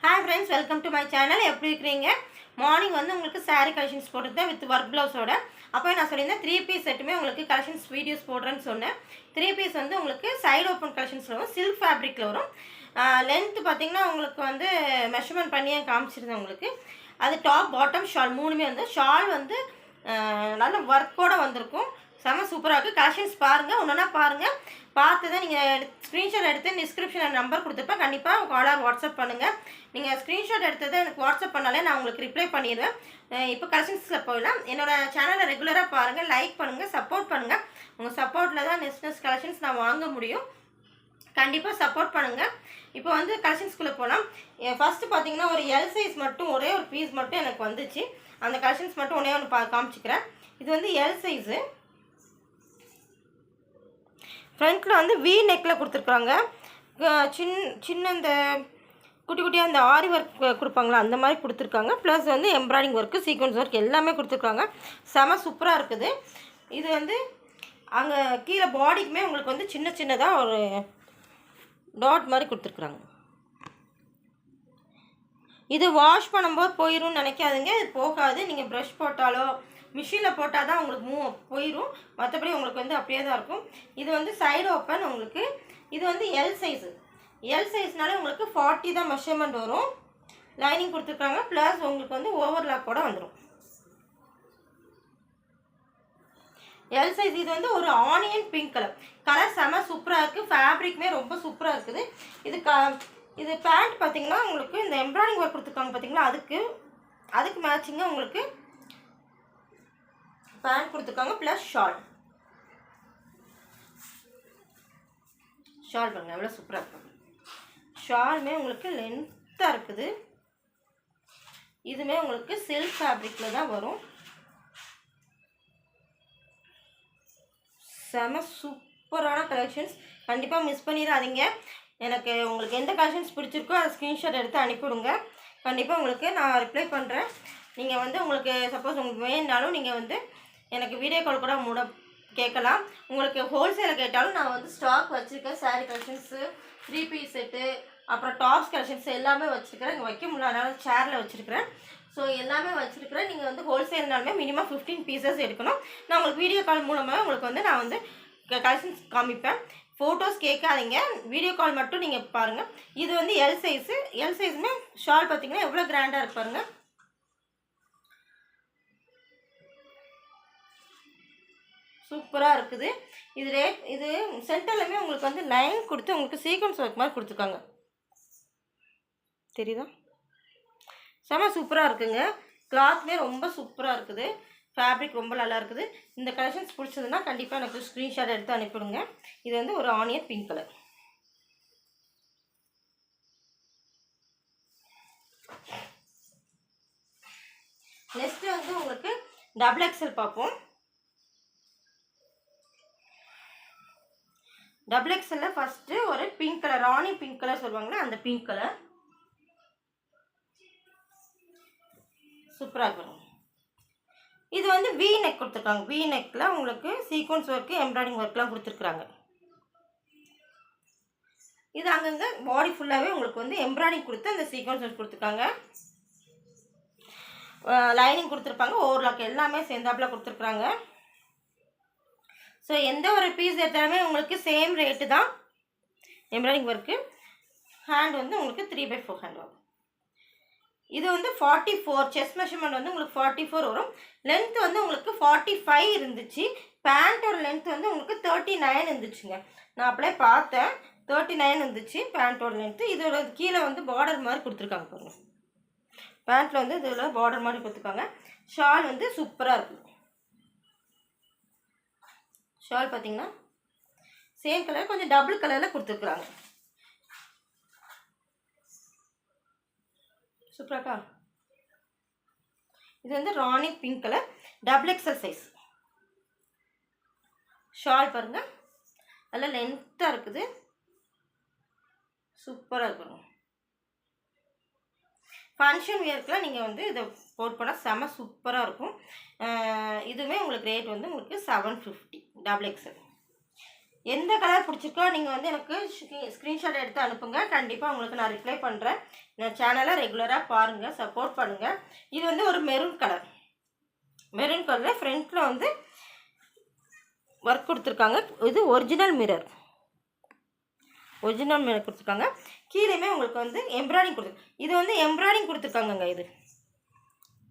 Hi friends, welcome to my channel. எப்படி இருக்கீங்க? Morning வந்து உங்களுக்கு saree collections போட்டுட்டேன் with work blouse ஓட. அப்போ நான் சொல்லியிருந்தேன் 3 piece செட்டுமே உங்களுக்கு collections வீடியோஸ் போடுறேன்னு சொன்னேன். 3 piece வந்து உங்களுக்கு சைடு ஓப்பன் collections வரும், silk fabricல வரும். லென்த் பார்த்தீங்கன்னா உங்களுக்கு வந்து மெஷர்மென்ட் பண்ணி காமிச்சிருந்தேன் உங்களுக்கு. அது டாப் பாட்டம் ஷால் மூணுமே வந்து ஷால் வந்து நல்ல ஒர்க்கோட வந்திருக்கும். செம சூப்பராக இருக்குது. கலெக்ஷன்ஸ் பாருங்கள், ஒன்றா பாருங்கள். பார்த்து தான் நீங்கள் ஸ்க்ரீன்ஷாட் எடுத்து டிஸ்கிரிப்ஷனில் நம்பர் கொடுத்துருப்பேன். கண்டிப்பாக கால் ஆர் வாட்ஸ்அப் பண்ணுங்கள். நீங்கள் ஸ்க்ரீன்ஷாட் எடுத்ததை எனக்கு வாட்ஸ்அப் பண்ணாலே நான் உங்களுக்கு ரிப்ளை பண்ணிடுவேன். இப்போ கலெக்ஷன்ஸில் போயிடலாம். என்னோடய சேனலை ரெகுலராக பாருங்கள், லைக் பண்ணுங்கள், சப்போர்ட் பண்ணுங்கள். உங்கள் சப்போர்ட்டில் தான் நெக்ஸ்ட் கலெக்ஷன்ஸ் நான் வாங்க முடியும். கண்டிப்பாக சப்போர்ட் பண்ணுங்கள். இப்போ வந்து கலெக்ஷன்ஸ்குள்ளே போகலாம். ஃபஸ்ட்டு பார்த்தீங்கன்னா ஒரு எல் சைஸ் மட்டும் ஒரே ஒரு பீஸ் மட்டும் எனக்கு வந்துச்சு. அந்த கலெக்ஷன்ஸ் மட்டும் ஒன்றே ஒன்று காமிச்சிக்கிறேன். இது வந்து எல் சைஸு. ஃப்ரண்ட்டில் வந்து வி நெக்கில் கொடுத்துருக்குறாங்க. சின்ன இந்த குட்டி குட்டியாக அந்த ஆரி ஒர்க் கொடுப்பாங்களா அந்த மாதிரி கொடுத்துருக்காங்க. ப்ளஸ் வந்து எம்ப்ராய்டிங் ஒர்க்கு, சீக்வன்ஸ் ஒர்க் எல்லாமே கொடுத்துருக்காங்க. செம சூப்பராக இருக்குது. இது வந்து அங்கே கீழே பாடிக்குமே உங்களுக்கு வந்து சின்ன சின்னதாக ஒரு டாட் மாதிரி கொடுத்துருக்குறாங்க. இது வாஷ் பண்ணும்போது போயிடும்னு நினைக்காதுங்க. இது போகாது. நீங்கள் ப்ரஷ் போட்டாலோ மிஷினில் போட்டால் தான் உங்களுக்கு போயிடும். மற்றபடி உங்களுக்கு வந்து அப்படியே தான் இருக்கும். இது வந்து சைடு ஓப்பன் உங்களுக்கு. இது வந்து எல் சைஸு. எல் சைஸ்னாலே உங்களுக்கு 40 தான் மெஷர்மெண்ட் வரும். லைனிங் கொடுத்துருக்காங்க. ப்ளஸ் உங்களுக்கு வந்து ஓவர்லாக் கூட வந்துடும். L size. இது வந்து ஒரு ஆனியன் பிங்க் கலர் செம சூப்பராக இருக்குது. ஃபேப்ரிக்குமே ரொம்ப சூப்பராக இருக்குது. இது பேண்ட் பார்த்தீங்கன்னா உங்களுக்கு இந்த எம்ப்ராய்டிங் ஒர்க் கொடுத்துருக்காங்க பார்த்தீங்களா, அதுக்கு மேட்சிங்காக உங்களுக்கு பேண்ட் கொடுத்துருக்காங்க. ப்ளஸ் ஷால் பாருங்க எவ்வளோ சூப்பராக இருக்கும். ஷாலுமே உங்களுக்கு லென்த்தாக இருக்குது. இதுவுமே உங்களுக்கு சில்க் ஃபேப்ரிக்கில் தான் வரும். செம சூப்பரான கலெக்ஷன்ஸ். கண்டிப்பாக மிஸ் பண்ணிடாதீங்க. எனக்கு உங்களுக்கு எந்த கலெக்ஷன்ஸ் பிடிச்சிருக்கோ அதை ஸ்க்ரீன்ஷாட் எடுத்து அனுப்பிவிடுங்க. கண்டிப்பாக உங்களுக்கு நான் ரிப்ளை பண்ணுறேன். நீங்கள் வந்து உங்களுக்கு சப்போஸ் உங்களுக்கு வேணுனாலும் நீங்கள் வந்து எனக்கு வீடியோ கால் கூட கேட்கலாம். உங்களுக்கு ஹோல்சேலில் கேட்டாலும் நான் வந்து ஸ்டாக் வச்சுருக்கேன். சாரீ கலெக்ஷன்ஸு, 3 பீஸ் செட்டு, அப்புறம் டாப்ஸ் கலெக்ஷன்ஸ் எல்லாமே வச்சுருக்கிறேன். இங்கே வைக்க முடியல, அதனால் சேரில் வச்சுருக்கிறேன். ஸோ எல்லாமே வச்சுருக்கிறேன். நீங்கள் வந்து ஹோல்சேல்னாலுமே மினிமம் 15 பீசஸ் எடுக்கணும். நான் உங்களுக்கு வீடியோ கால் மூலமாக உங்களுக்கு வந்து நான் வந்து கலெக்ஷன்ஸ் காமிப்பேன். ஃபோட்டோஸ் கேட்காதீங்க, வீடியோ கால் மட்டும் நீங்கள் பாருங்கள். இது வந்து எல் சைஸு. எல் சைஸுமே ஷால் பார்த்தீங்கன்னா எவ்வளோ கிராண்டாக இருப்பாருங்க. சூப்பராக இருக்குது. இது சென்டர்லையுமே உங்களுக்கு வந்து லைன் கொடுத்து உங்களுக்கு சீக்வன்ஸ் ஒர்க் மாதிரி கொடுத்துருக்காங்க. தெரியுதா? செம சூப்பராக இருக்குங்க. கிளாத்துமே ரொம்ப சூப்பராக இருக்குது. ஃபேப்ரிக் ரொம்ப நல்லா இருக்குது. இந்த கலெக்ஷன்ஸ் பிடிச்சதுன்னா கண்டிப்பாக எனக்கு ஸ்க்ரீன்ஷாட் எடுத்து அனுப்பிவிடுங்க. இது வந்து ஒரு ஆனியன் பிங்க் கலர். நெக்ஸ்ட்டு வந்து உங்களுக்கு டபுள் எக்ஸல் பார்ப்போம். டபுள் எக்ஸலில் ஃபஸ்ட்டு ஒரு பிங்க் கலர், ராணி பிங்க் கலர் சொல்லுவாங்களே அந்த பிங்க் கலர் சூப்பராக இருக்கும். இது வந்து வி நெக் கொடுத்துருக்காங்க. வி நெக்கில் உங்களுக்கு சீக்வன்ஸ் ஒர்க்கு, எம்ப்ராய்டிங் ஒர்க்லாம் கொடுத்துருக்குறாங்க. இது அங்கங்கே பாடி ஃபுல்லாகவே உங்களுக்கு வந்து எம்ப்ராய்டிங் கொடுத்து அந்த சீக்வன்ஸ் ஒர்க் கொடுத்துருக்காங்க. லைனிங் கொடுத்துருப்பாங்க. ஓவர்லாக் எல்லாமே சேர்ந்தாப்பில் கொடுத்துருக்குறாங்க. ஸோ எந்த ஒரு பீஸ் எடுத்தாலுமே உங்களுக்கு சேம் ரேட்டு தான். Embroidering work. ஹேண்ட் வந்து உங்களுக்கு 3/4 ஹேண்ட் வரும். இது வந்து 44 செஸ்ட் மெஷர்மெண்ட் வந்து உங்களுக்கு 44 வரும். லென்த் வந்து உங்களுக்கு 45 இருந்துச்சு. பேண்ட்டோட லென்த் வந்து உங்களுக்கு 39 இருந்துச்சுங்க. நான் அப்படியே பார்த்தேன், 39 இருந்துச்சு பேண்ட்டோட லென்த்து. இதோட கீழே வந்து பார்டர் மாதிரி கொடுத்துருக்காங்க பாருங்கள். பேண்ட்டில் வந்து இதில் பார்டர் மாதிரி கொடுத்துருக்காங்க. ஷால் வந்து சூப்பராக இருக்குது. ஷால் பார்த்தீங்கன்னா சேம் கலர், கொஞ்சம் டபுள் கலரில் கொடுத்துருக்குறாங்க. சூப்பராக்கா. இது வந்து ராணி pink colour, double XL size. Shawl பாருங்கள் நல்லா லென்த்தாக இருக்குது. சூப்பராக இருக்குங்க. ஃபங்க்ஷன் வியர்க்கெலாம் நீங்கள் வந்து இதை போட் பண்ணால் செம சூப்பராக இருக்கும். இதுவுமே உங்களுக்கு ரேட் வந்து உங்களுக்கு 750 டபுள் எக்ஸல். எந்த கலர் பிடிச்சிருக்கோ நீங்கள் வந்து எனக்கு ஸ்க்ரீன்ஷாட் எடுத்து அனுப்புங்க. கண்டிப்பாக உங்களுக்கு நான் ரிப்ளை பண்ணுறேன். நான் சேனலை ரெகுலராக பாருங்கள், சப்போர்ட் பண்ணுங்கள். இது வந்து ஒரு மெரூன் கலர். மெரூன் கலரில் ஃப்ரண்ட்டில் வந்து ஒர்க் கொடுத்துருக்காங்க. இது ஒரிஜினல் மிரர். ஒரிஜினல் மிரர் கொடுத்துருக்காங்க. கீழேயுமே உங்களுக்கு வந்து எம்ப்ராய்டிங் இது வந்து எம்ப்ராய்டிங் கொடுத்துருக்காங்கங்க.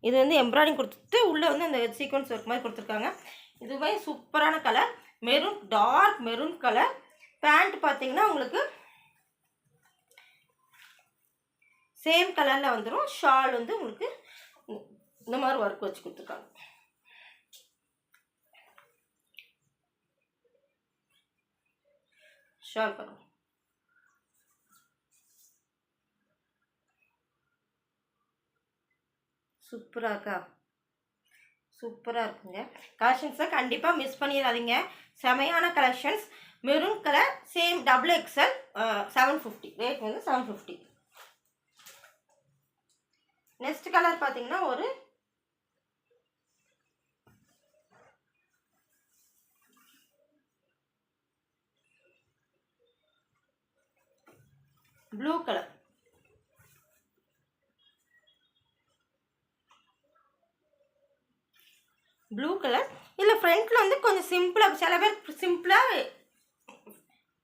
இது வந்து எம்ப்ராய்டிங் கொடுத்துட்டு உள்ளே வந்து அந்த சீக்வன்ஸ் ஒர்க் மாதிரி கொடுத்துருக்காங்க. இதுவே சூப்பரான colour. Maroon, dark maroon colour. Pant பார்த்தீங்கன்னா உங்களுக்கு சேம் கலரில் வந்துடும். ஷால் வந்து உங்களுக்கு இந்த மாதிரி ஒர்க் வச்சு கொடுத்துருக்காங்க. ஷால் பாருங்க, சூப்பராக இருக்கா? சூப்பராக இருக்குங்க. கலெக்ஷன்ஸை கண்டிப்பாக மிஸ் பண்ணிடாதீங்க. செமையான collections. Maroon colour, same double XL, 750. Rate வந்து 750. நெக்ஸ்ட் கலர் பார்த்தீங்கன்னா ஒரு ப்ளூ கலர். Blue colour. இல்லை ஃப்ரண்ட்டில் வந்து கொஞ்சம் சிம்பிளாக, சில பேர் சிம்பிளாக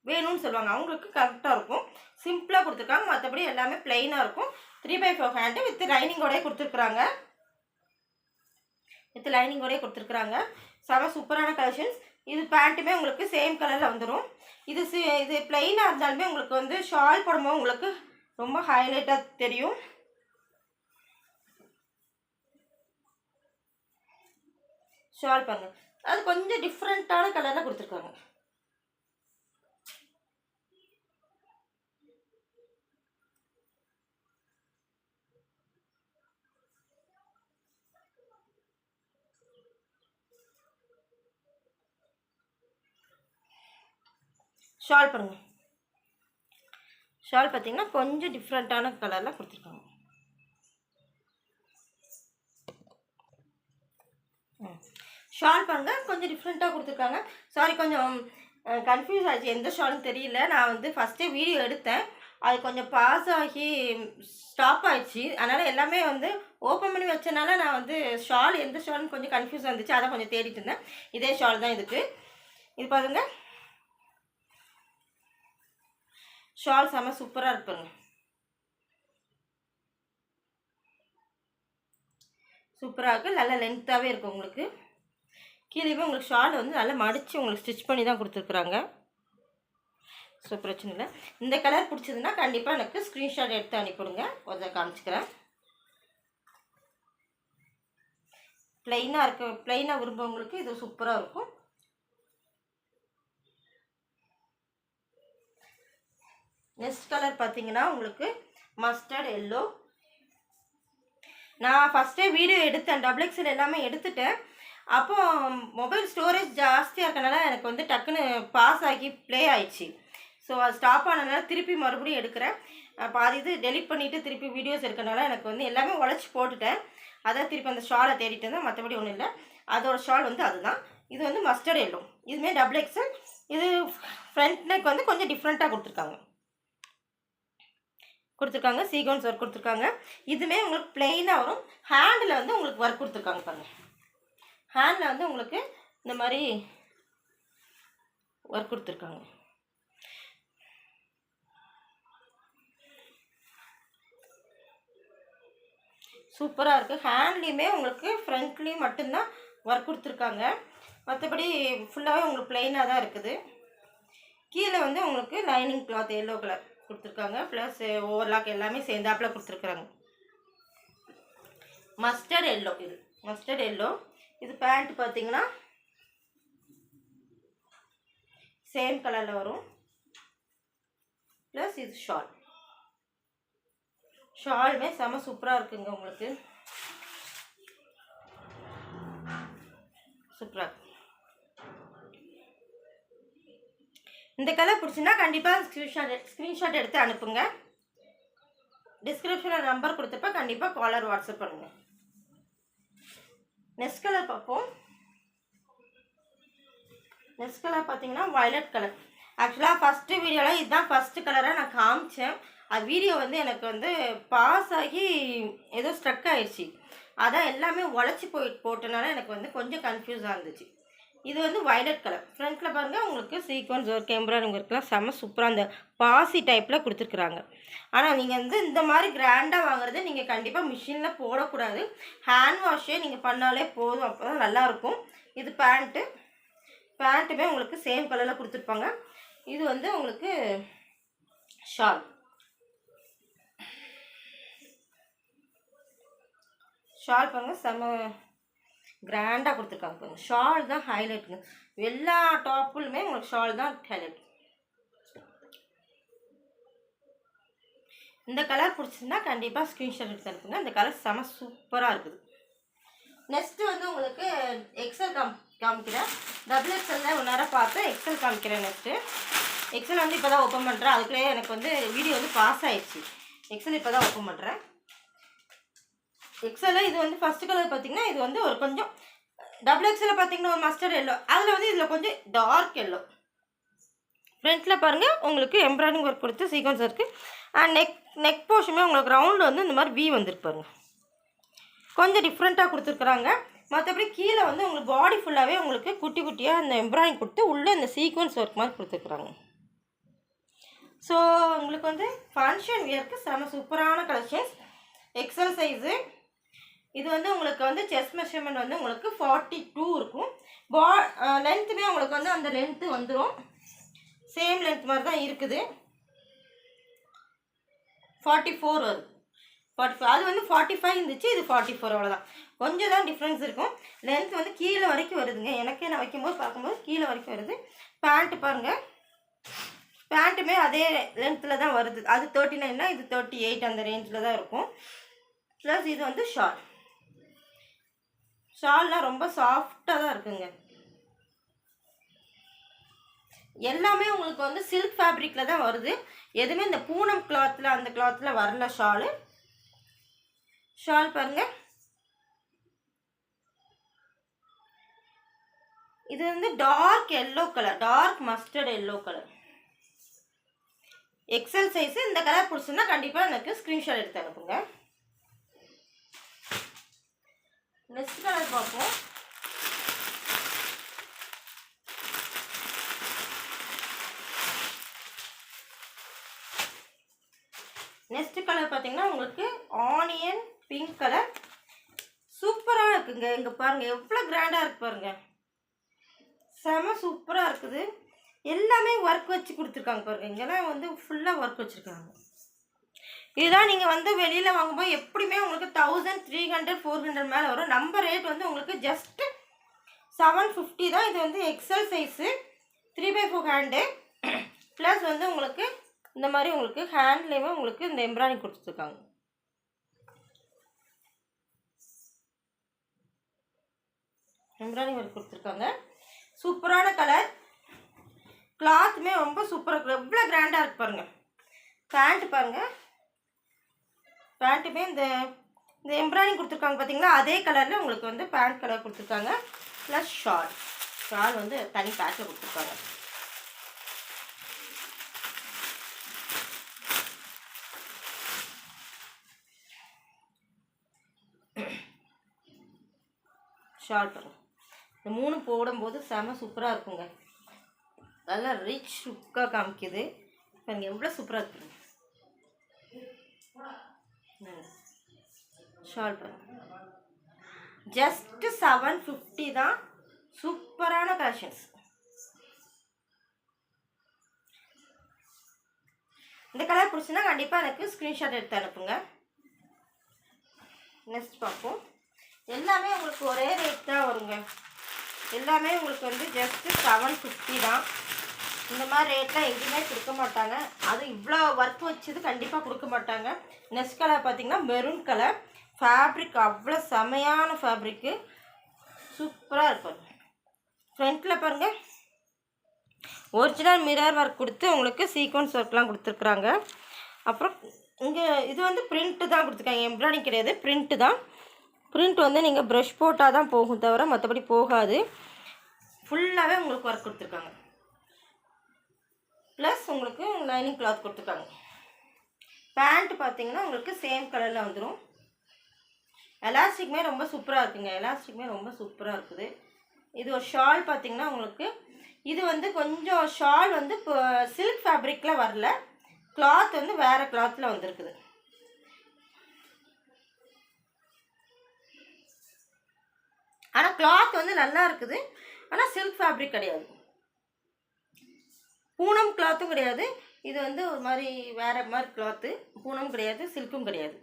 வேணும்னு சொல்லுவாங்க, அவங்களுக்கு கரெக்டாக இருக்கும். சிம்பிளாக கொடுத்துருக்காங்க. மற்றபடி எல்லாமே பிளெயினாக இருக்கும். 3/4 ஹேண்டு வித் லைனிங்கோடய கொடுத்துருக்குறாங்க. செம சூப்பரான கலெக்ஷன்ஸ். இது பேண்ட்டுமே உங்களுக்கு சேம் கலரில் வந்துடும். இது பிளெயினாக இருந்தாலுமே உங்களுக்கு வந்து ஷால் போடும்போது உங்களுக்கு ரொம்ப ஹைலைட்டாக தெரியும். ஷால் பாருங்க, அது கொஞ்சம் டிஃப்ரெண்ட்டான கலரில் கொடுத்துருக்காங்க. ஷால் பாருங்க, ஷால் பார்த்தீங்கன்னா கொஞ்சம் டிஃப்ரெண்ட்டான கலரில் கொடுத்துருக்காங்க. ஷால் பாருங்க, கொஞ்சம் டிஃப்ரெண்ட்டாக கொடுத்துருக்காங்க. சாரி, கொஞ்சம் கன்ஃபியூஸ் ஆகிடுச்சு, எந்த ஷால்னு தெரியல. நான் வந்து ஃபஸ்ட்டே வீடியோ எடுத்தேன், அது கொஞ்சம் பாஸ் ஆகி ஸ்டாப் ஆகிடுச்சு. அதனால் எல்லாமே வந்து ஓப்பன் பண்ணி வச்சனால நான் வந்து ஷால் எந்த ஷால்னு கொஞ்சம் கன்ஃபியூஸ் வந்துச்சு. அதை கொஞ்சம் தேடிட்டு இருந்தேன். இதே ஷால் தான் இதுக்கு. இது பாருங்க, ஷால் செம்ம சூப்பராக இருப்பாங்க. சூப்பராக இருக்குது. நல்ல லென்த்தாகவே இருக்கும் உங்களுக்கு. கீழேயுமே உங்களுக்கு ஷால் வந்து நல்லா மடித்து உங்களுக்கு ஸ்டிச் பண்ணி தான் கொடுத்துருக்குறாங்க. ஸோ பிரச்சனை இல்லை. இந்த கலர் பிடிச்சதுன்னா கண்டிப்பாக எனக்கு ஸ்க்ரீன்ஷாட் எடுத்து அனுப்பிவிடுங்க. கொஞ்சம் காமிச்சிக்கிறேன். ப்ளைனாக விரும்புவங்களுக்கு இது சூப்பராக இருக்கும். நெக்ஸ்ட் கலர் பார்த்தீங்கன்னா உங்களுக்கு மஸ்டர்ட் எல்லோ. நான் ஃபஸ்ட்டே வீடியோ எடுத்தேன், டபுள் எக்ஸல் எல்லாமே எடுத்துட்டேன். அப்போது மொபைல் ஸ்டோரேஜ் ஜாஸ்தியாக இருக்கனால எனக்கு வந்து டக்குன்னு பாஸ் ஆகி ப்ளே ஆயிடுச்சு. ஸோ அது ஸ்டாப் ஆனதுனால திருப்பி மறுபடியும் எடுக்கிறேன். பாதி இது டெலிட் பண்ணிவிட்டு திருப்பி வீடியோஸ் எடுக்கிறனால எனக்கு வந்து எல்லாமே உழைச்சி போட்டுட்டேன். அதான் திருப்பி அந்த ஷாலை தேடிட்டு இருந்தேன், மற்றபடி ஒன்றும் இல்லை. அதோட ஷால் வந்து அதுதான். இது வந்து மஸ்டர்ட் எல்லோ. இதுவுமே டபுள் எக்ஸல். இது ஃப்ரண்ட் நெக் வந்து கொஞ்சம் டிஃப்ரெண்ட்டாக கொடுத்துருக்காங்க. சீக்வன்ஸ் ஒர்க் கொடுத்துருக்காங்க. இதுவுமே உங்களுக்கு பிளெயினாக வரும். ஹேண்டில் வந்து உங்களுக்கு ஒர்க் கொடுத்துருக்காங்க பாருங்கள். ஹேண்டில் வந்து உங்களுக்கு இந்த மாதிரி ஒர்க் கொடுத்துருக்காங்க. சூப்பராக இருக்குது. ஹேண்ட்லேயுமே உங்களுக்கு ஃப்ரண்ட்லேயும் மட்டும்தான் ஒர்க் கொடுத்துருக்காங்க. மற்றபடி ஃபுல்லாகவே உங்களுக்கு பிளெயினாக தான் இருக்குது. கீழே வந்து உங்களுக்கு லைனிங் கிளாத் எல்லோ கலர் கொடுத்துருக்காங்க. ப்ளஸ் ஓவர்லாக் எல்லாமே சேர்ந்தாப்பில் கொடுத்துருக்குறாங்க. Mustard yellow. இது மஸ்டர்ட் எல்லோ. இது பேண்ட் பார்த்தீங்கன்னா சேம் கலரில் வரும். ப்ளஸ் இது ஷால். ஷாலுமே செம சூப்பராக இருக்குங்க உங்களுக்கு. சூப்பராக இருக்கு. இந்த கலர் பிடிச்சுன்னா கண்டிப்பாக ஸ்க்ரீன்ஷாட் எடுத்து அனுப்புங்க. டிஸ்கிரிப்ஷனில் நம்பர் கொடுத்தப்ப கண்டிப்பாக காலர் வாட்ஸ்அப் பண்ணுங்கள். நெக்ஸ்ட் கலர் பார்ப்போம். நெக்ஸ்ட் கலர் பார்த்தீங்கன்னா வயலட் கலர். ஆக்சுவலாக ஃபஸ்ட்டு வீடியோவில் இதுதான் ஃபஸ்ட்டு கலராக நான் காமிச்சேன். அது வீடியோ வந்து எனக்கு வந்து பாஸ் ஆகி ஏதோ ஸ்ட்ரக் ஆயிடுச்சு. அதான் எல்லாமே உடச்சி போட்டனால எனக்கு வந்து கொஞ்சம் கன்ஃபியூஸாக இருந்துச்சு. இது வந்து வயலட் கலர். ஃப்ரண்ட்டில் பாருங்கள் உங்களுக்கு சீக்வன்ஸ் ஒர்க் எம்ப்ராய்டிங் ஒர்க்லாம் செம்ம சூப்பராக அந்த பாசி டைப்பில் கொடுத்துருக்குறாங்க. ஆனால் நீங்கள் வந்து இந்த மாதிரி கிராண்டாக வாங்குறது நீங்கள் கண்டிப்பாக மிஷினில் போடக்கூடாது. ஹேண்ட் வாஷே நீங்கள் பண்ணாலே போதும், அப்போ தான் நல்லாயிருக்கும். இது பேண்ட்டுமே உங்களுக்கு சேம் கலரில் கொடுத்துருப்பாங்க. இது வந்து உங்களுக்கு ஷால். ஷால் பாருங்கள் செம்ம கிராண்டாக கொடுத்துருக்காங்க பாருங்கள். ஷால் தான் ஹைலைட்டுங்க. எல்லா டாப்புலுமே உங்களுக்கு ஷால் தான் ஹைலைட். இந்த கலர் பிடிச்சிருந்தா கண்டிப்பாக ஸ்க்ரீன்ஷாட் எடுத்து அனுப்புங்க. இந்த கலர் செம சூப்பராக இருக்குது. நெக்ஸ்ட்டு வந்து உங்களுக்கு எக்ஸல் காமிக்கிறேன். XXL ஒரு நேரம் பார்த்து எக்ஸல் காமிக்கிறேன். நெக்ஸ்ட்டு எக்ஸல் வந்து இப்போ தான் ஓப்பன் பண்ணுறேன். அதுக்குள்ளேயே எனக்கு வந்து வீடியோ வந்து பாஸ் ஆகிடுச்சு. எக்ஸல் இப்போ தான் ஓப்பன் பண்ணுறேன். எக்ஸலில் இது வந்து ஃபஸ்ட்டு கலர் பார்த்திங்கன்னா இது வந்து ஒரு கொஞ்சம் XXL பார்த்திங்கன்னா ஒரு மஸ்டர்ட் எல்லோ. அதில் வந்து இதில் கொஞ்சம் டார்க் எல்லோ. ஃப்ரண்ட்டில் பாருங்கள் உங்களுக்கு எம்ப்ராய்டிங் ஒர்க் கொடுத்து சீக்வன்ஸ் இருக்குது. அண்ட் நெக் போர்ஷனுமே உங்களுக்கு ரவுண்டு வந்து இந்த மாதிரி வி வந்துருப்பாருங்க. கொஞ்சம் டிஃப்ரெண்ட்டாக கொடுத்துருக்குறாங்க. மற்றபடி கீழே வந்து உங்களுக்கு பாடி ஃபுல்லாகவே உங்களுக்கு குட்டி குட்டியாக அந்த எம்ப்ராய்டிங் கொடுத்து உள்ளே இந்த சீக்வன்ஸ் ஒர்க் மாதிரி கொடுத்துருக்குறாங்க. ஸோ உங்களுக்கு வந்து ஃபங்க்ஷன் வியருக்கு செம சூப்பரான கலெக்ஷன்ஸ். XL size. இது வந்து உங்களுக்கு வந்து செஸ்ட் மெஷர்மெண்ட் வந்து உங்களுக்கு 42 இருக்கும். லென்த்துமே உங்களுக்கு வந்து அந்த லென்த்து வந்துடும். சேம் லென்த் மாதிரி தான் இருக்குது. 44 வருது. 45 அது வந்து 45 இருந்துச்சு, இது 44 அவ்வளோதான். கொஞ்சம் தான் டிஃப்ரென்ஸ் இருக்கும். லென்த் வந்து கீழே வரைக்கும் வருதுங்க. எனக்கே நான் வைக்கும்போது பார்க்கும்போது கீழே வரைக்கும் வருது. பேண்ட்டு பாருங்கள், பேண்ட்டுமே அதே லென்த்தில் தான் வருது. அது 39னா இது 38 அந்த ரேஞ்சில் தான் இருக்கும். ப்ளஸ் இது வந்து ஷால்லாம் ரொம்ப சாஃப்டாக தான் இருக்குங்க. எல்லாமே உங்களுக்கு வந்து சில்க் ஃபேப்ரிக்கில் தான் வருது. எதுவுமே இந்த பூனம் கிளாத்தில் அந்த கிளாத்தில் வரல. ஷால் பாருங்கள். இது வந்து dark yellow colour, dark mustard yellow colour. XL size. இந்த கலர் பிடிச்சுன்னா கண்டிப்பாக எனக்கு ஸ்க்ரீன்ஷாட் எடுத்து அனுப்புங்க. நெக்ஸ்ட் கலர் பார்ப்போம். நெக்ஸ்ட் கலர் பார்த்தீங்கன்னா உங்களுக்கு ஆனியன் பிங்க் கலர். சூப்பராக இருக்குங்க. இங்கே பாருங்கள் எவ்வளோ கிராண்டாக இருக்கு பாருங்கள். செம சூப்பராக இருக்குது. எல்லாமே ஒர்க் வச்சு கொடுத்துருக்காங்க பாருங்கள். இங்கெல்லாம் வந்து ஃபுல்லாக ஒர்க் வச்சுருக்காங்க. இதுதான் நீங்கள் வந்து வெளியில் வாங்கும்போது எப்படியுமே உங்களுக்கு 1300 400 மேலே வரும். நம்ம ரேட் வந்து உங்களுக்கு ஜஸ்ட்டு 750 தான். இது வந்து எக்ஸல் சைஸு 3/4 ஹேண்டு. ப்ளஸ் வந்து உங்களுக்கு இந்த மாதிரி உங்களுக்கு ஹேண்ட்லேயுமே உங்களுக்கு இந்த எம்ப்ராய்டிங் கொடுத்துருக்காங்க. எம்ப்ராய்டிங் ஒர்க் கொடுத்துருக்காங்க. சூப்பரான கலர். கிளாத்துமே ரொம்ப சூப்பராக இருக்குது. எவ்வளோ கிராண்டாக இருக்குது பாருங்கள். பேண்ட்டு பாருங்கள். பேண்ட்டுமே இந்த எம்ப்ராய்டிங் கொடுத்துருக்காங்க பார்த்தீங்களா, அதே கலரில் உங்களுக்கு வந்து பேண்ட் கலர் கொடுத்துருக்காங்க. ப்ளஸ் ஷால் வந்து தனி பேக்கில் கொடுத்துருக்காங்க. ஷால் பாருங்கள். இந்த 3 போடும்போது செம சூப்பராக இருக்குங்க. நல்லா ரிச் லுக்காக காமிக்குது பாருங்கள். எவ்வளோ சூப்பராக இருக்குங்க. ஷால் பாருங்கள். ஜஸ்ட்டு 750 தான். சூப்பரான கலெக்ஷன்ஸ். இந்த கலர் பிடிச்சுன்னா கண்டிப்பாக எனக்கு ஸ்க்ரீன்ஷாட் எடுத்து அனுப்புங்க. நெக்ஸ்ட் பார்ப்போம். எல்லாமே உங்களுக்கு ஒரே ரேட் தான் வருங்க. எல்லாமே உங்களுக்கு வந்து ஜஸ்ட்டு 750 தான். இந்த மாதிரி ரேட்லாம் எதுவுமே கொடுக்க மாட்டாங்க. அது இவ்வளோ ஒர்க் வச்சது கண்டிப்பாக கொடுக்க மாட்டாங்க. நெக்ஸ்ட் கலர் பார்த்திங்கன்னா மெரூன் கலர். ஃபேப்ரிக் அவ்வளோ செமையான ஃபேப்ரிக்கு. சூப்பராக இருக்கும். ஃப்ரண்ட்டில் பாருங்கள் ஒரிஜினல் மிரர் ஒர்க் கொடுத்து உங்களுக்கு சீக்வன்ஸ் ஒர்க்லாம் கொடுத்துருக்குறாங்க. அப்புறம் இங்கே இது வந்து பிரிண்ட்டு தான் கொடுத்துருக்காங்க. எம்ப்ராய்டிங் கிடையாது, பிரிண்ட்டு தான். பிரிண்ட் வந்து நீங்கள் ப்ரஷ் போட்டால் தான் போகும் தவிர மற்றபடி போகாது. ஃபுல்லாகவே உங்களுக்கு ஒர்க் கொடுத்துருக்காங்க. ப்ளஸ் உங்களுக்கு லைனிங் கிளாத் கொடுத்துருக்காங்க. பேண்ட் பார்த்தீங்கன்னா உங்களுக்கு சேம் கலரில் வந்துடும். எலாஸ்டிக்குமே ரொம்ப சூப்பராக இருக்குங்க. எலாஸ்டிக்குமே ரொம்ப சூப்பராக இருக்குது. இது ஒரு ஷால் பார்த்தீங்கன்னா உங்களுக்கு இது வந்து கொஞ்சம் ஷால் வந்து இப்போ சில்க் ஃபேப்ரிக்கில் வரல, கிளாத் வந்து வேறு கிளாத்தில் வந்துருக்குது. ஆனால் கிளாத் வந்து நல்லா இருக்குது. ஆனால் சில்க் ஃபேப்ரிக் கிடையாது, பூனம் கிளாத்தும் கிடையாது. இது வந்து ஒரு மாதிரி வேறு மாதிரி கிளாத்து. பூனம் கிடையாது, சில்க்கும் கிடையாது.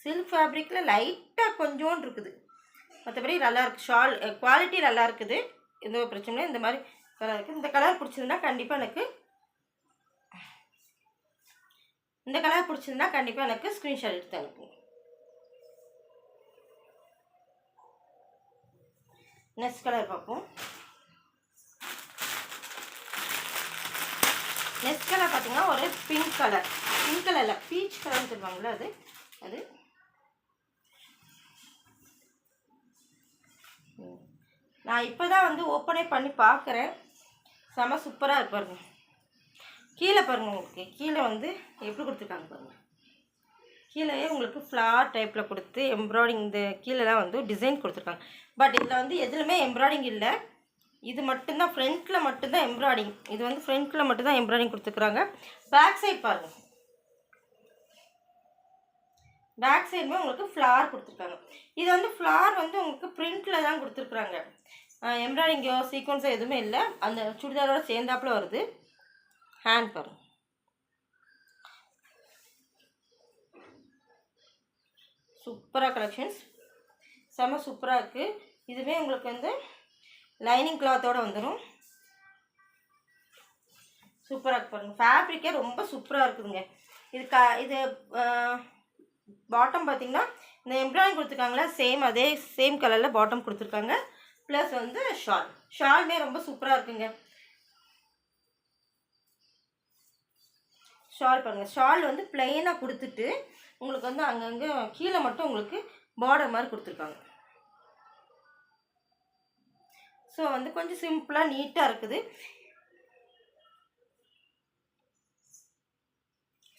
சில்க் ஃபேப்ரிக்கில் லைட்டாக கொஞ்சோண்டு இருக்குது, மற்றபடி நல்லாயிருக்கு. ஷால் குவாலிட்டி நல்லா இருக்குது, எந்த ஒரு பிரச்சனையும். இந்த மாதிரி கலர் இருக்குது. இந்த கலர் பிடிச்சதுன்னா கண்டிப்பாக எனக்கு ஸ்க்ரீன்ஷாட் எடுத்து அனுப்புங்க. நெக்ஸ்ட் கலர் பார்ப்போம். நெக்ஸ்ட் கலர் பார்த்தீங்கன்னா ஒரு பிங்க் கலர் இல்லை, பீச் கலர்னு சொல்லுவாங்கள்ல, அது நான் இப்போ தான் வந்து ஓப்பனே பண்ணி பார்க்குறேன். செம சூப்பராக இருக்கு பாருங்க. கீழே பாருங்கள், உங்களுக்கு கீழே வந்து எப்படி கொடுத்துருக்காங்க பாருங்கள். கீழே உங்களுக்கு ஃப்ளார் டைப்பில் கொடுத்து எம்ப்ராய்டிங், இந்த கீழேலாம் வந்து டிசைன் கொடுத்துருக்காங்க. பட் இதில் வந்து எதுலையுமே எம்ப்ராய்டிங் இல்லை. இது மட்டும்தான் ஃப்ரண்ட்டில் மட்டும்தான் எம்ப்ராய்டிங். இது வந்து ஃப்ரண்ட்டில் மட்டும்தான் எம்ப்ராய்டிங் கொடுத்துருக்குறாங்க. பேக் சைட் பாருங்கள், பேக் சைடுமே உங்களுக்கு ஃப்ளார் கொடுத்துருக்காங்க. இது வந்து ஃப்ளார் வந்து உங்களுக்கு பிரிண்டில் தான் கொடுத்துருக்குறாங்க. எம்ப்ராய்டிங்கோ சீக்வன்ஸோ எதுவுமே இல்லை, அந்த சுடிதாரோட சேர்ந்தாப்பில் வருது. ஹேண்ட் பாருங்கள், சூப்பராக கலெக்ஷன்ஸ், செம்ம சூப்பராக இருக்குது. இதுவே உங்களுக்கு வந்து லைனிங் கிளாத்தோடு வந்துடும். சூப்பராக இருக்கு பாருங்கள். ஃபேப்ரிக்கே ரொம்ப சூப்பராக இருக்குதுங்க. இது பாட்டம் பார்த்திங்கன்னா இந்த எம்ப்ராய்டிங் கொடுத்துருக்காங்களா, அதே சேம் கலரில் பாட்டம் கொடுத்துருக்காங்க. ப்ளஸ் வந்து ஷாலுமே ரொம்ப சூப்பராக இருக்குங்க. ஷால் பாருங்கள், ஷால் வந்து பிளெயினாக கொடுத்துட்டு உங்களுக்கு வந்து அங்கங்கே கீழே மட்டும் உங்களுக்கு பார்டர் மாதிரி கொடுத்துருக்காங்க. ஸோ வந்து கொஞ்சம் சிம்பிளாக நீட்டாக இருக்குது.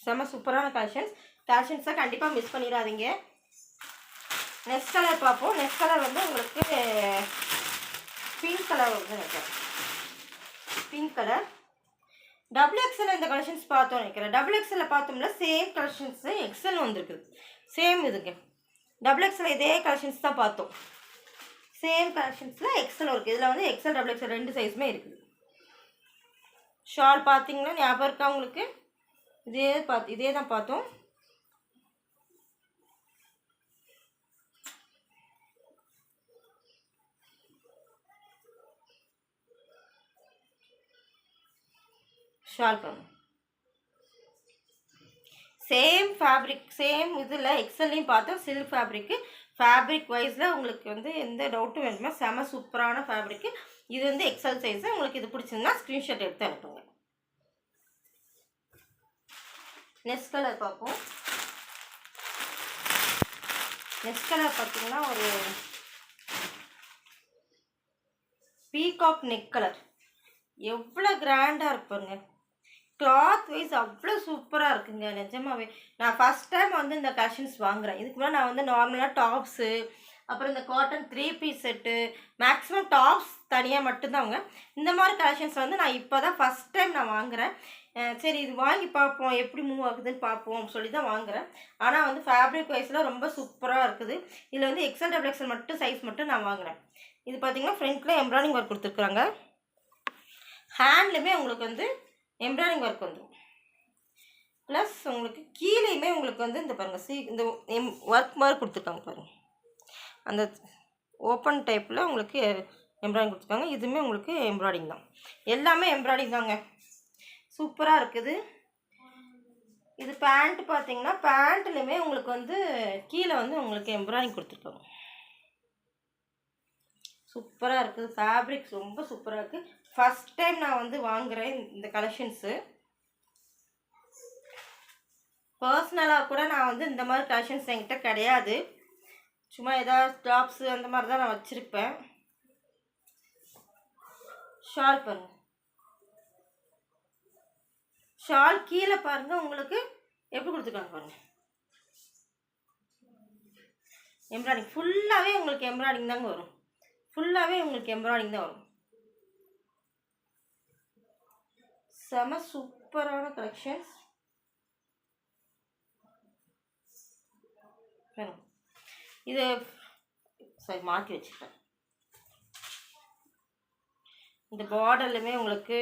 செம்ம சூப்பரான கலெக்ஷன்ஸை கண்டிப்பாக மிஸ் பண்ணிடாதீங்க. நெக்ஸ்ட் கலர் பார்ப்போம். நெக்ஸ்ட் கலர் வந்து உங்களுக்கு பிங்க் கலர் வந்து நினைக்கிறேன். பிங்க் கலர் XXL இந்த கலெக்ஷன்ஸ் பார்த்தோம் நினைக்கிறேன். XXL பார்த்தோம்னா சேம் கலெக்ஷன்ஸு XL வந்துருக்குது. சேம் இதுங்க, XXL இதே கலெக்ஷன்ஸ் தான் பார்த்தோம். சேம் கலெக்ஷன்ஸில் XL இருக்குது. இதில் வந்து XL XXL ரெண்டு சைஸுமே இருக்குது. ஷால் பார்த்தீங்கன்னா ஞாபகம் இருக்கா உங்களுக்கு? இதே தான் பார்த்தோம். ஷால் பாருங்க, சேம் ஃபேப்ரிக், சேம் இதில் XLலையும் பார்த்தோம். சில்க் ஃபேப்ரிக்கு, ஃபேப்ரிக் வைஸில் உங்களுக்கு வந்து எந்த டவுட்டும் வேணுமா, செம சூப்பரான ஃபேப்ரிக்கு. இது வந்து XL சைஸு. உங்களுக்கு இது பிடிச்சிருந்தா ஸ்க்ரீன்ஷாட் எடுத்து அனுப்புங்க. நெக்ஸ்ட் கலர் பார்ப்போம். நெக்ஸ்ட் கலர் பார்த்தீங்கன்னா ஒரு பீகாக் நெக் கலர். எவ்வளோ கிராண்டாக இருப்பாருங்க. கிளாத் வைஸ் அவ்வளோ சூப்பராக இருக்குங்க நிஜமாவே. நான் ஃபஸ்ட் டைம் வந்து இந்த கலெக்ஷன்ஸ் வாங்குகிறேன். இதுக்கு முன்னாடி நான் வந்து நார்மலாக டாப்ஸு, அப்புறம் இந்த cotton 3 piece set, maximum tops தனியாக மட்டும்தாங்க. இந்த மாதிரி கலெக்ஷன்ஸ் வந்து நான் இப்போ தான் ஃபஸ்ட் டைம் நான் வாங்குகிறேன். சரி இது வாங்கி பார்ப்போம், எப்படி மூவ் ஆகுதுன்னு பார்ப்போம் சொல்லி தான் வாங்குகிறேன். ஆனால் வந்து ஃபேப்ரிக் வைஸில் ரொம்ப சூப்பராக இருக்குது. இதில் வந்து XL XXL மட்டும் சைஸ் மட்டும் நான் வாங்குகிறேன். இது பார்த்திங்கன்னா ஃப்ரண்ட்டில் எம்ப்ராய்டிங் ஒர்க் கொடுத்துருக்குறாங்க. ஹேண்ட்லையுமே உங்களுக்கு வந்து எம்ப்ராய்டிங் ஒர்க் வந்துடும். ப்ளஸ் உங்களுக்கு கீழேயுமே உங்களுக்கு வந்து இந்த பாருங்கள் இந்த ஒர்க் மாதிரி கொடுத்துருக்காங்க பாருங்கள். அந்த ஓப்பன் டைப்பில் உங்களுக்கு எம்ப்ராய்டிங் கொடுத்துருக்காங்க. இதுவுமே உங்களுக்கு எம்ப்ராய்டிங் தான், எல்லாமே எம்ப்ராய்டிங் தாங்க. சூப்பராக இருக்குது. இது பேண்ட் பார்த்தீங்கன்னா பேண்ட்லையுமே உங்களுக்கு வந்து கீழே வந்து உங்களுக்கு எம்ப்ராய்டிங் கொடுத்துருக்காங்க. சூப்பராக இருக்குது. ஃபேப்ரிக்ஸ் ரொம்ப சூப்பராக இருக்குது. ஃபஸ்ட் டைம் நான் வந்து வாங்குகிறேன் இந்த கலெக்ஷன்ஸு. பர்சனலாக கூட நான் வந்து இந்த மாதிரி கலெக்ஷன்ஸ் என்கிட்ட கிடையாது. சும்மா ஏதாவது டாப்ஸு அந்த மாதிரி தான் நான் வச்சுருப்பேன். ஷால் பாருங்கள், ஷால் கீழே பாருங்கள் உங்களுக்கு எப்படி கொடுத்துருக்காங்க பாருங்கள். எம்ப்ராய்டிங் ஃபுல்லாகவே உங்களுக்கு எம்ப்ராய்டிங் தாங்க வரும். ஃபுல்லாகவே உங்களுக்கு எம்ப்ராய்டிங் தான் வரும். செம சூப்பரான கலெக்ஷன்ஸ். இது சரி மாற்றி வச்சுட்டேன். இந்த பார்டர்லையுமே உங்களுக்கு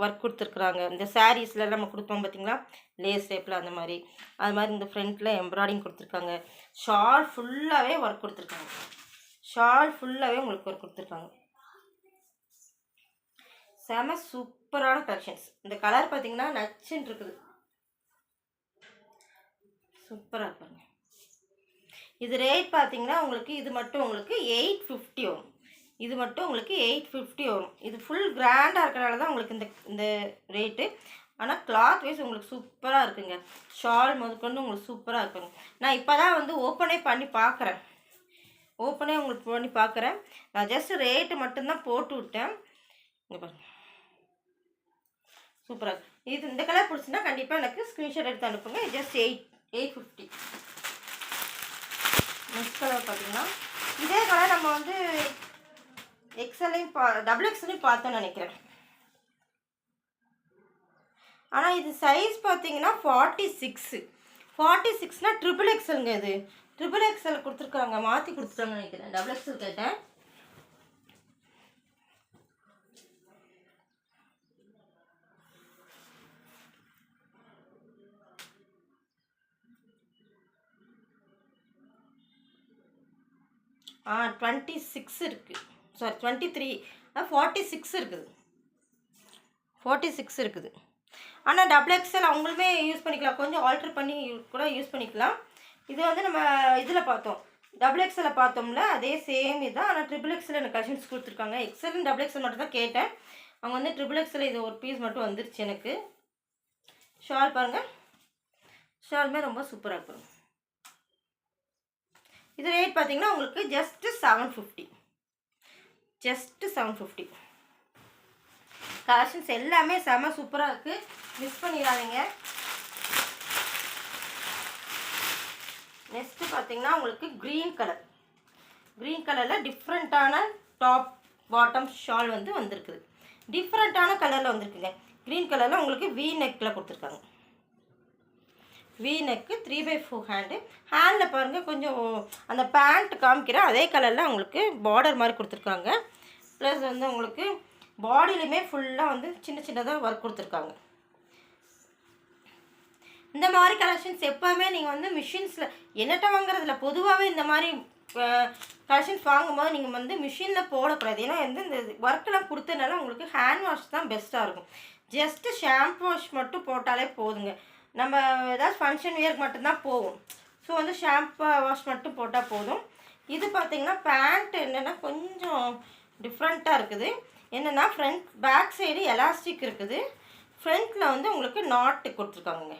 ஒர்க் கொடுத்துருக்குறாங்க. இந்த சாரீஸில் நம்ம கொடுப்போம் பார்த்தீங்களா, லேஸ் டைப்பில் அந்த மாதிரி, அது மாதிரி இந்த ஃப்ரண்ட்டில் எம்ப்ராய்டிங் கொடுத்துருக்காங்க. ஷால் ஃபுல்லாகவே ஒர்க் கொடுத்துருக்காங்க. ஷால் ஃபுல்லாகவே உங்களுக்கு ஒர்க் கொடுத்துருக்காங்க. செம சூப்பரான கலெக்ஷன்ஸ். இந்த கலர் பார்த்தீங்கன்னா நச்சுன்னு இருக்குது, சூப்பராக இருப்பாங்க. இது ரேட் பார்த்தீங்கன்னா உங்களுக்கு இது மட்டும் உங்களுக்கு 850 வரும். இது மட்டும் உங்களுக்கு 850 வரும். இது ஃபுல் கிராண்டாக இருக்கிறனால தான் உங்களுக்கு இந்த ரேட்டு. ஆனால் கிளாத் வைஸ் உங்களுக்கு சூப்பராக இருக்குங்க. ஷால் முதற்கொண்டு உங்களுக்கு சூப்பராக இருக்குங்க. நான் இப்போ தான் வந்து ஓப்பனே பண்ணி பார்க்குறேன். உங்களுக்கு பண்ணி பார்க்குறேன். நான் ஜஸ்ட் ரேட்டு மட்டும்தான் போட்டு விட்டேன். இங்கே பாருங்கள், சூப்பராக இது. இந்த கலர் பிடிச்சுன்னா கண்டிப்பாக எனக்கு ஸ்க்ரீன்ஷாட் எடுத்து அனுப்புங்க. ஜஸ்ட் 850. நெக்ஸ்ட் கலர் பார்த்தீங்கன்னா இதே கலர் நம்ம வந்து எக்ஸ்எல்லையும் டபுள் எக்ஸ்எல்லையும் பார்த்தோன்னு நினைக்கிறேன். ஆனால் இது சைஸ் பார்த்தீங்கன்னா 46னா ட்ரிபிள் எக்ஸ்எல்ங்க. இது ட்ரிபிள் எக்ஸ்எல் கொடுத்துருக்காங்க, மாற்றி கொடுத்துருக்காங்கன்னு நினைக்கிறேன். டபுள் எக்ஸ்எல் கேட்டேன். ஆ 26 இருக்குது, சாரி 23, 46 இருக்குது. 46 இருக்குது. ஆனால் டபுள் எக்ஸ்எல் அவங்களுமே யூஸ் பண்ணிக்கலாம், கொஞ்சம் ஆல்ட்ரு பண்ணி கூட யூஸ் பண்ணிக்கலாம். இது வந்து நம்ம இதில் பார்த்தோம், டபுள் எக்ஸ்எல்ல பார்த்தோம்ல, அதே சேம் இதுதான். ஆனால் ட்ரிபிள் எக்ஸ்எல் எனக்கு கலெக்ஷன்ஸ் கொடுத்துருக்காங்க. எக்ஸ்எல் டபுள் எக்ஸ்எல் மட்டும் தான் கேட்டேன். அவங்க வந்து ட்ரிபிள் எக்ஸ்எல் இது ஒரு பீஸ் மட்டும் வந்துருச்சு எனக்கு. ஷால் பாருங்கள், ஷாலுமே ரொம்ப சூப்பராக இருக்கும். இது ரேட் பார்த்தீங்கன்னா உங்களுக்கு ஜஸ்ட்டு 750. கலெக்ஷன்ஸ் எல்லாமே செம சூப்பராக இருக்குது, மிஸ் பண்ணிடாதீங்க. நெக்ஸ்ட்டு பார்த்தீங்கன்னா உங்களுக்கு க்ரீன் கலரில் டிஃப்ரெண்ட்டான டாப் பாட்டம் ஷால் வந்து வந்திருக்குது. டிஃப்ரெண்ட்டான கலரில் வந்திருக்குங்க. க்ரீன் கலரில் உங்களுக்கு வி நெக்கில் கொடுத்துருக்காங்க. வி நெக்கு 3/4 ஹேண்டில் பாருங்கள், கொஞ்சம் அந்த பேண்ட் காமிக்கிற அதே கலரில் உங்களுக்கு பார்டர் மாதிரி கொடுத்துருக்காங்க. ப்ளஸ் வந்து உங்களுக்கு பாடியிலுமே ஃபுல்லாக வந்து சின்னதாக ஒர்க் கொடுத்துருக்காங்க. இந்த மாதிரி கலெக்ஷன்ஸ் எப்போவுமே நீங்கள் வந்து மிஷின்ஸில் என்னட்ட வாங்குறதில்ல, பொதுவாகவே இந்த மாதிரி கலெக்ஷன்ஸ் வாங்கும்போது நீங்கள் வந்து மிஷினில் போடக்கூடாது. ஏன்னா வந்து இந்த ஒர்க்கெலாம் கொடுத்ததுனால உங்களுக்கு ஹேண்ட் வாஷ் தான் பெஸ்ட்டாக இருக்கும். ஜஸ்ட்டு ஷாம்பு வாஷ் மட்டும் போட்டாலே போதுங்க. நம்ம ஏதாவது ஃபங்க்ஷன் வியருக்கு மட்டும்தான் போகும். ஸோ வந்து ஷாம்பு வாஷ் மட்டும் போட்டால் போதும். இது பார்த்திங்கன்னா பேண்ட் என்னென்னா கொஞ்சம் டிஃப்ரெண்ட்டாக இருக்குது. என்னென்னா பேக் சைடு எலாஸ்டிக் இருக்குது, ஃப்ரண்ட்டில் வந்து உங்களுக்கு நாட்டு கொடுத்துருக்காங்க.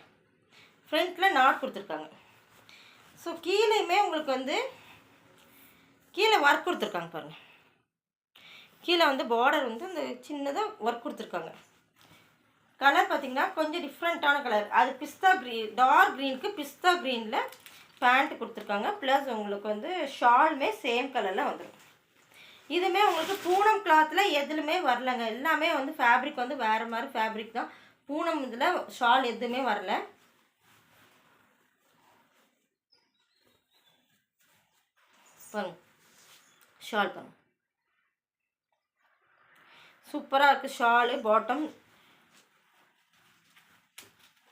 ஃப்ரண்ட்டில் நாட் கொடுத்துருக்காங்க. ஸோ கீழேயுமே உங்களுக்கு வந்து கீழே ஒர்க் கொடுத்துருக்காங்க பாருங்கள். கீழே வந்து பார்டர் வந்து இந்த சின்னதாக ஒர்க் கொடுத்துருக்காங்க. கலர் பார்த்திங்கன்னா கொஞ்சம் டிஃப்ரெண்ட்டான கலர். அது பிஸ்தா க்ரீன், டார்க் க்ரீனுக்கு பிஸ்தா க்ரீனில் பேண்ட்டு கொடுத்துருக்காங்க. ப்ளஸ் உங்களுக்கு வந்து ஷாலுமே சேம் கலரில் வந்துடும். இதுவுமே உங்களுக்கு பூனம் கிளாத்தில் எதுலுமே வரலைங்க. எல்லாமே வந்து ஃபேப்ரிக் வந்து வேறு மாதிரி ஃபேப்ரிக் தான். பூனம் இதில் ஷால் எதுவுமே வரல. பாருங்க ஷால் பாருங்க, சூப்பராக இருக்குது. ஷாலு, பாட்டம்,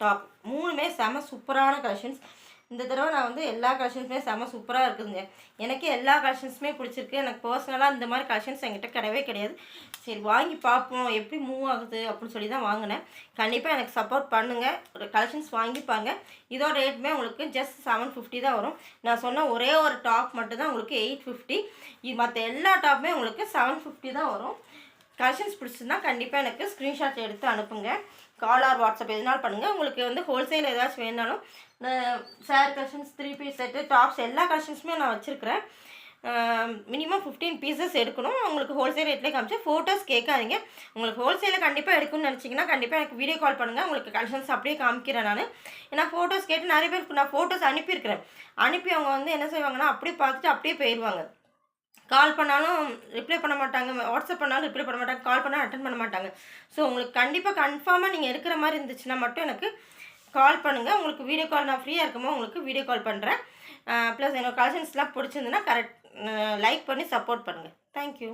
டாப் மூணுமே செம சூப்பரான கலெக்ஷன்ஸ். இந்த தடவை நான் வந்து எல்லா கலெக்ஷன்ஸுமே செம சூப்பராக இருக்குதுங்க. எனக்கு எல்லா கலெக்ஷன்ஸுமே பிடிச்சிருக்கு. எனக்கு பர்சனலாக இந்த மாதிரி கலெக்ஷன்ஸ் என்கிட்ட கிடையாது. சரி வாங்கி பார்ப்போம் எப்படி மூவ் ஆகுது அப்படின்னு சொல்லி தான் வாங்கினேன். கண்டிப்பாக எனக்கு சப்போர்ட் பண்ணுங்கள், ஒரு கலெக்ஷன்ஸ் வாங்கிப்பாங்க. இதோட ரேட்டுமே உங்களுக்கு ஜஸ்ட் 750 தான் வரும். நான் சொன்ன ஒரே ஒரு டாப் மட்டும்தான் உங்களுக்கு 850. மற்ற எல்லா டாப்புமே உங்களுக்கு 750 தான் வரும். கலெக்ஷன்ஸ் பிடிச்சிருந்தா கண்டிப்பாக எனக்கு ஸ்க்ரீன்ஷாட் எடுத்து அனுப்புங்க. கால் ஆர் வாட்ஸ்அப் எதுனாலும் பண்ணுங்கள். உங்களுக்கு வந்து ஹோல்சேல் ஏதாச்சும் வேணாலும் saree collections, 3 piece set, tops எல்லா கலெக்ஷன்ஸுமே நான் வச்சுருக்கிறேன். மினிமம் 15 பீசஸ் எடுக்கணும். உங்களுக்கு ஹோல்சேல் ரேட்லேயே காமிச்சேன். ஃபோட்டோஸ் கேட்காதீங்க. உங்களுக்கு ஹோல்சேலில் கண்டிப்பாக எடுக்கணும்னு நினச்சிங்கன்னா கண்டிப்பாக எனக்கு வீடியோ கால் பண்ணுங்கள். உங்களுக்கு கலெக்ஷன்ஸ் அப்படியே காமிக்கிறேன் நான். ஏன்னா ஃபோட்டோஸ் கேட்டு நிறைய பேருக்கு நான் ஃபோட்டோஸ் அனுப்பியிருக்கிறேன். அனுப்பி அவங்க வந்து என்ன செய்வாங்கன்னா அப்படியே பார்த்துட்டு அப்படியே போயிடுவாங்க. கால் பண்ணாலும் ரிப்ளை பண்ண மாட்டாங்க. வாட்ஸ்அப் பண்ணாலும் ரிப்ளை பண்ண மாட்டாங்க. கால் பண்ணாலும் அட்டன் பண்ண மாட்டாங்க. ஸோ உங்களுக்கு கண்டிப்பாக கன்ஃபார்மாக நீங்கள் எடுக்கிற மாதிரி இருந்துச்சுன்னா மட்டும் எனக்கு கால் பண்ணுங்கள். உங்களுக்கு வீடியோ கால் நான் ஃப்ரீயாக இருக்கும்போது உங்களுக்கு வீடியோ கால் பண்ணுறேன். ப்ளஸ் என்னோடய கலெக்ஷன்ஸ்லாம் பிடிச்சிருந்துன்னா லைக் பண்ணி சப்போர்ட் பண்ணுங்கள். தேங்க்யூ.